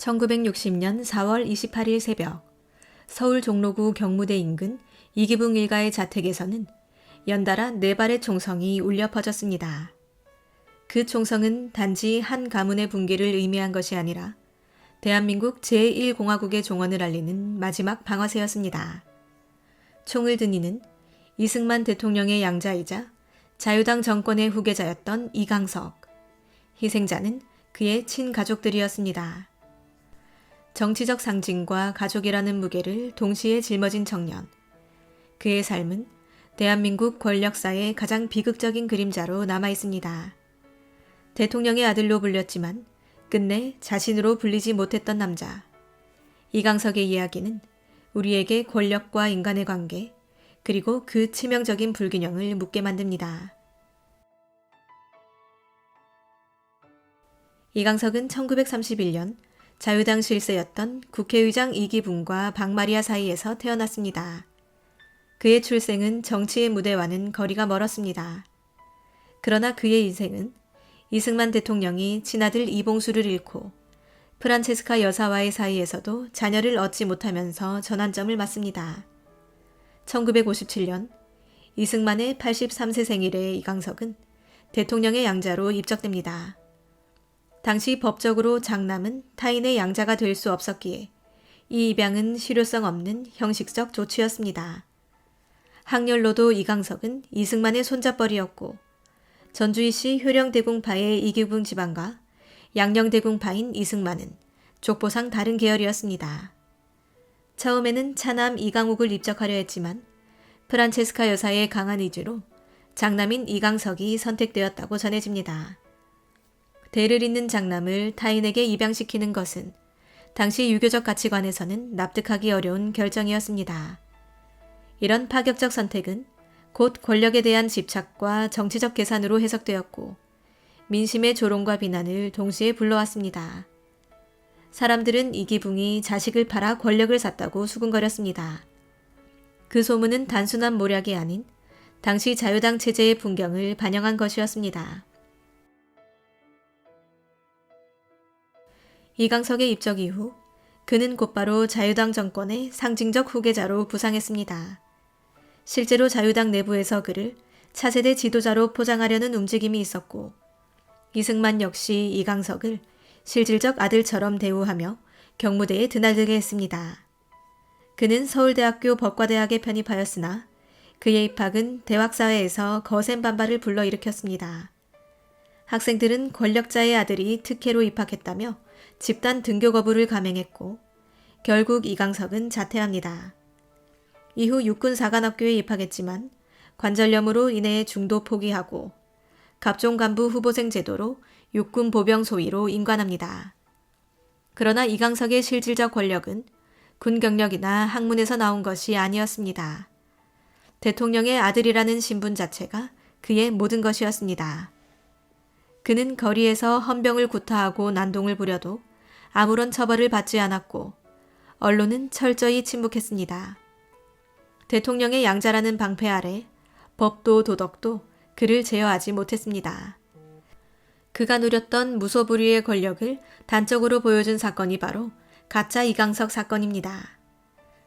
1960년 4월 28일 새벽 서울 종로구 경무대 인근 이기붕 일가의 자택에서는 연달아 4발의 총성이 울려 퍼졌습니다. 그 총성은 단지 한 가문의 붕괴를 의미한 것이 아니라 대한민국 제1공화국의 종언을 알리는 마지막 방아쇠였습니다. 총을 든 이는 이승만 대통령의 양자이자 자유당 정권의 후계자였던 이강석, 희생자는 그의 친가족들이었습니다. 정치적 상징과 가족이라는 무게를 동시에 짊어진 청년. 그의 삶은 대한민국 권력사의 가장 비극적인 그림자로 남아있습니다. 대통령의 아들로 불렸지만 끝내 자신으로 불리지 못했던 남자. 이강석의 이야기는 우리에게 권력과 인간의 관계, 그리고 그 치명적인 불균형을 묻게 만듭니다. 이강석은 1931년 자유당 실세였던 국회의장 이기붕과 박마리아 사이에서 태어났습니다. 그의 출생은 정치의 무대와는 거리가 멀었습니다. 그러나 그의 인생은 이승만 대통령이 친아들 이봉수를 잃고 프란체스카 여사와의 사이에서도 자녀를 얻지 못하면서 전환점을 맞습니다. 1957년 이승만의 83세 생일에 이강석은 대통령의 양자로 입적됩니다. 당시 법적으로 장남은 타인의 양자가 될 수 없었기에 이 입양은 실효성 없는 형식적 조치였습니다. 학렬로도 이강석은 이승만의 손잡벌이었고 전주이시 효령대궁파의 이기붕 집안과 양녕대궁파인 이승만은 족보상 다른 계열이었습니다. 처음에는 차남 이강욱을 입적하려 했지만 프란체스카 여사의 강한 의지로 장남인 이강석이 선택되었다고 전해집니다. 대를 잇는 장남을 타인에게 입양시키는 것은 당시 유교적 가치관에서는 납득하기 어려운 결정이었습니다. 이런 파격적 선택은 곧 권력에 대한 집착과 정치적 계산으로 해석되었고 민심의 조롱과 비난을 동시에 불러왔습니다. 사람들은 이기붕이 자식을 팔아 권력을 샀다고 수군거렸습니다. 그 소문은 단순한 모략이 아닌 당시 자유당 체제의 풍경을 반영한 것이었습니다. 이강석의 입적 이후 그는 곧바로 자유당 정권의 상징적 후계자로 부상했습니다. 실제로 자유당 내부에서 그를 차세대 지도자로 포장하려는 움직임이 있었고 이승만 역시 이강석을 실질적 아들처럼 대우하며 경무대에 드나들게 했습니다. 그는 서울대학교 법과대학에 편입하였으나 그의 입학은 대학사회에서 거센 반발을 불러일으켰습니다. 학생들은 권력자의 아들이 특혜로 입학했다며 집단 등교 거부를 감행했고 결국 이강석은 자퇴합니다. 이후 육군사관학교에 입학했지만 관절염으로 인해 중도 포기하고 갑종간부 후보생 제도로 육군 보병 소위로 임관합니다. 그러나 이강석의 실질적 권력은 군 경력이나 학문에서 나온 것이 아니었습니다. 대통령의 아들이라는 신분 자체가 그의 모든 것이었습니다. 그는 거리에서 헌병을 구타하고 난동을 부려도 아무런 처벌을 받지 않았고 언론은 철저히 침묵했습니다. 대통령의 양자라는 방패 아래 법도 도덕도 그를 제어하지 못했습니다. 그가 누렸던 무소불위의 권력을 단적으로 보여준 사건이 바로 가짜 이강석 사건입니다.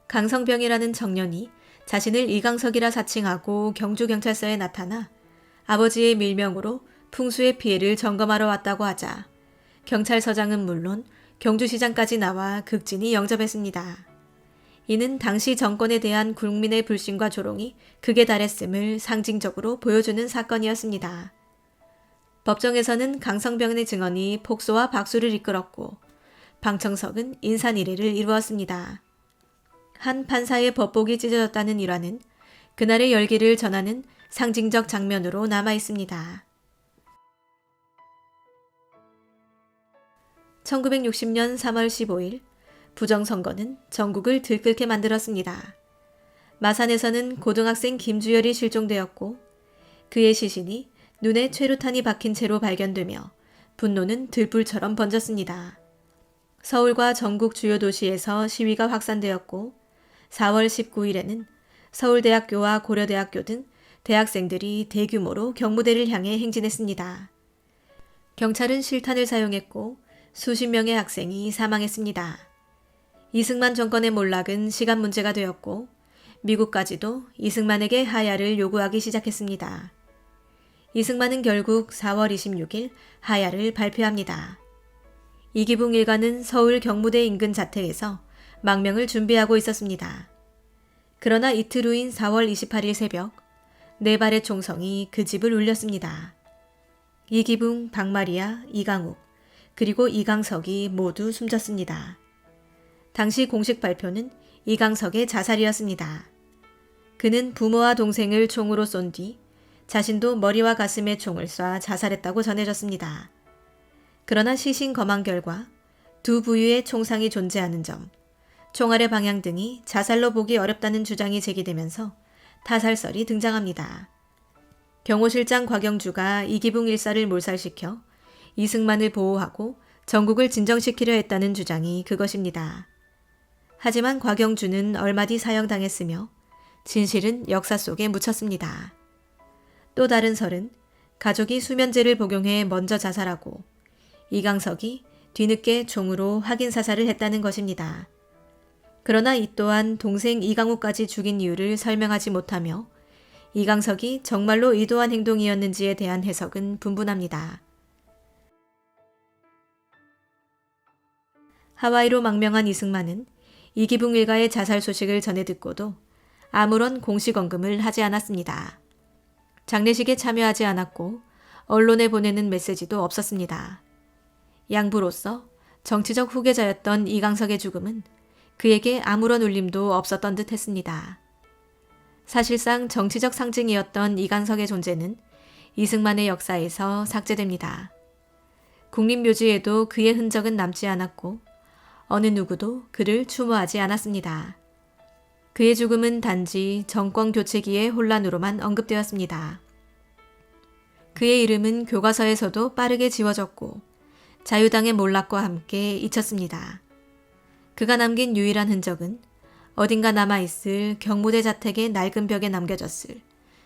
강성병이라는 청년이 자신을 이강석이라 사칭하고 경주경찰서에 나타나 아버지의 밀명으로 풍수의 피해를 점검하러 왔다고 하자 경찰서장은 물론 경주시장까지 나와 극진히 영접했습니다. 이는 당시 정권에 대한 국민의 불신과 조롱이 극에 달했음을 상징적으로 보여주는 사건이었습니다. 법정에서는 강성병의 증언이 폭소와 박수를 이끌었고 방청석은 인산이례를 이루었습니다. 한 판사의 법복이 찢어졌다는 일화는 그날의 열기를 전하는 상징적 장면으로 남아있습니다. 1960년 3월 15일 부정선거는 전국을 들끓게 만들었습니다. 마산에서는 고등학생 김주열이 실종되었고 그의 시신이 눈에 최루탄이 박힌 채로 발견되며 분노는 들불처럼 번졌습니다. 서울과 전국 주요 도시에서 시위가 확산되었고 4월 19일에는 서울대학교와 고려대학교 등 대학생들이 대규모로 경무대를 향해 행진했습니다. 경찰은 실탄을 사용했고 수십 명의 학생이 사망했습니다. 이승만 정권의 몰락은 시간 문제가 되었고 미국까지도 이승만에게 하야를 요구하기 시작했습니다. 이승만은 결국 4월 26일 하야를 발표합니다. 이기붕 일가는 서울 경무대 인근 자택에서 망명을 준비하고 있었습니다. 그러나 이틀 후인 4월 28일 새벽 네 발의 총성이 그 집을 울렸습니다. 이기붕, 박마리아, 이강욱, 그리고 이강석이 모두 숨졌습니다. 당시 공식 발표는 이강석의 자살이었습니다. 그는 부모와 동생을 총으로 쏜 뒤 자신도 머리와 가슴에 총을 쏴 자살했다고 전해졌습니다. 그러나 시신 검안 결과 두 부위의 총상이 존재하는 점, 총알의 방향 등이 자살로 보기 어렵다는 주장이 제기되면서 타살설이 등장합니다. 경호실장 곽영주가 이기붕 일사를 몰살시켜 이승만을 보호하고 전국을 진정시키려 했다는 주장이 그것입니다. 하지만 곽영주는 얼마 뒤 사형당했으며 진실은 역사 속에 묻혔습니다. 또 다른 설은 가족이 수면제를 복용해 먼저 자살하고 이강석이 뒤늦게 총으로 확인 사살을 했다는 것입니다. 그러나 이 또한 동생 이강욱까지 죽인 이유를 설명하지 못하며 이강석이 정말로 의도한 행동이었는지에 대한 해석은 분분합니다. 하와이로 망명한 이승만은 이기붕 일가의 자살 소식을 전해 듣고도 아무런 공식 언급을 하지 않았습니다. 장례식에 참여하지 않았고 언론에 보내는 메시지도 없었습니다. 양부로서 정치적 후계자였던 이강석의 죽음은 그에게 아무런 울림도 없었던 듯 했습니다. 사실상 정치적 상징이었던 이강석의 존재는 이승만의 역사에서 삭제됩니다. 국립묘지에도 그의 흔적은 남지 않았고 어느 누구도 그를 추모하지 않았습니다. 그의 죽음은 단지 정권 교체기의 혼란으로만 언급되었습니다. 그의 이름은 교과서에서도 빠르게 지워졌고 자유당의 몰락과 함께 잊혔습니다. 그가 남긴 유일한 흔적은 어딘가 남아있을 경무대 자택의 낡은 벽에 남겨졌을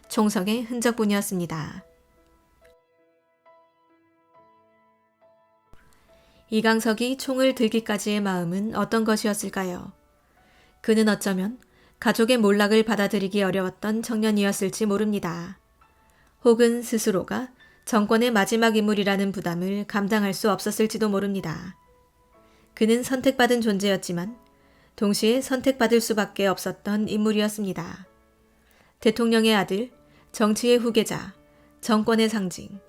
총성의 흔적뿐이었습니다. 이강석이 총을 들기까지의 마음은 어떤 것이었을까요? 그는 어쩌면 가족의 몰락을 받아들이기 어려웠던 청년이었을지 모릅니다. 혹은 스스로가 정권의 마지막 인물이라는 부담을 감당할 수 없었을지도 모릅니다. 그는 선택받은 존재였지만 동시에 선택받을 수밖에 없었던 인물이었습니다. 대통령의 아들, 정치의 후계자, 정권의 상징.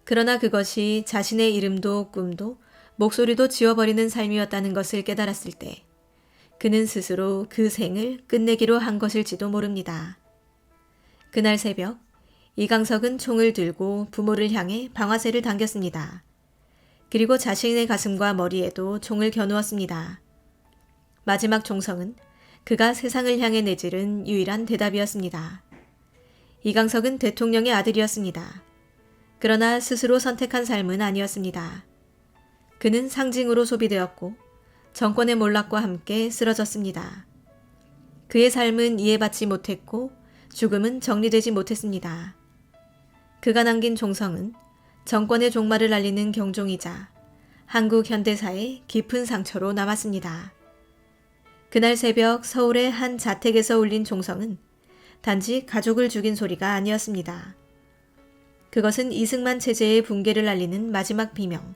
그러나 그것이 자신의 이름도 꿈도 목소리도 지워버리는 삶이었다는 것을 깨달았을 때 그는 스스로 그 생을 끝내기로 한 것일지도 모릅니다. 그날 새벽 이강석은 총을 들고 부모를 향해 방아쇠를 당겼습니다. 그리고 자신의 가슴과 머리에도 총을 겨누었습니다. 마지막 총성은 그가 세상을 향해 내지른 유일한 대답이었습니다. 이강석은 대통령의 아들이었습니다. 그러나 스스로 선택한 삶은 아니었습니다. 그는 상징으로 소비되었고 정권의 몰락과 함께 쓰러졌습니다. 그의 삶은 이해받지 못했고 죽음은 정리되지 못했습니다. 그가 남긴 종성은 정권의 종말을 알리는 경종이자 한국 현대사의 깊은 상처로 남았습니다. 그날 새벽 서울의 한 자택에서 울린 종성은 단지 가족을 죽인 소리가 아니었습니다. 그것은 이승만 체제의 붕괴를 알리는 마지막 비명,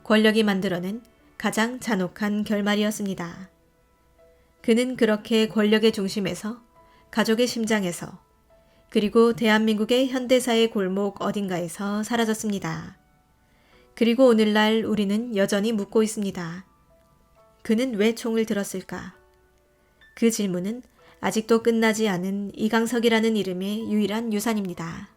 권력이 만들어낸 가장 잔혹한 결말이었습니다. 그는 그렇게 권력의 중심에서, 가족의 심장에서, 그리고 대한민국의 현대사의 골목 어딘가에서 사라졌습니다. 그리고 오늘날 우리는 여전히 묻고 있습니다. 그는 왜 총을 들었을까? 그 질문은 아직도 끝나지 않은 이강석이라는 이름의 유일한 유산입니다.